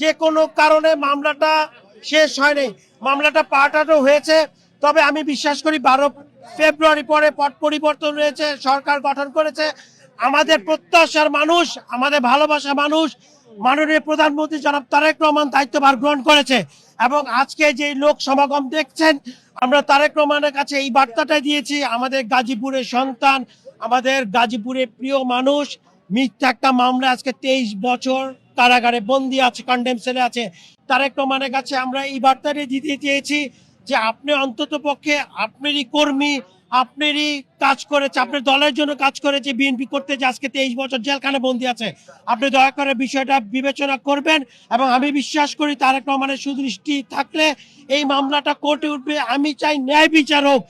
যে কোনো কারণে মামলাটা শেষ হয়নি, মামলাটা পাল্টানো হয়েছে। তবে আমি বিশ্বাস করি 12 ফেব্রুয়ারি পরে পট পরিবর্তন হয়েছে, সরকার গঠন করেছে। আমাদের প্রত্যাশার মানুষ, আমাদের ভালোবাসা মানুষ, মাননীয় প্রধানমন্ত্রী জনাব তারেক রহমান দায়িত্বভার গ্রহণ করেছে। এবং আজকে যে লোক সমাগম দেখছেন, আমরা তারেক রহমানের কাছে এই বার্তাটাই দিয়েছি, আমাদের গাজীপুরের সন্তান, আমাদের গাজীপুরের প্রিয় মানুষ মিথ্যা একটা মামলা আজকে 23 বছর কারাগারে বন্দি আছে, কন্ডেম সেলে আছে। তারেক রহমানের কাছে আমরা এই বার্তাটি দিতে চেয়েছি যে আপনি অন্তত পক্ষে আপনারই কর্মী, আপনারই কাজ করেছে, আপনার দলের জন্য কাজ করেছে বিএনপি করতে, যে আজকে 23 বছর জেলখানে বন্দি আছে। আপনি দয়া করে বিষয়টা বিবেচনা করবেন। এবং আমি বিশ্বাস করি তারেক রহমানের সুদৃষ্টি থাকলে এই মামলাটা কোর্টে উঠবে। আমি চাই ন্যায় বিচার হোক।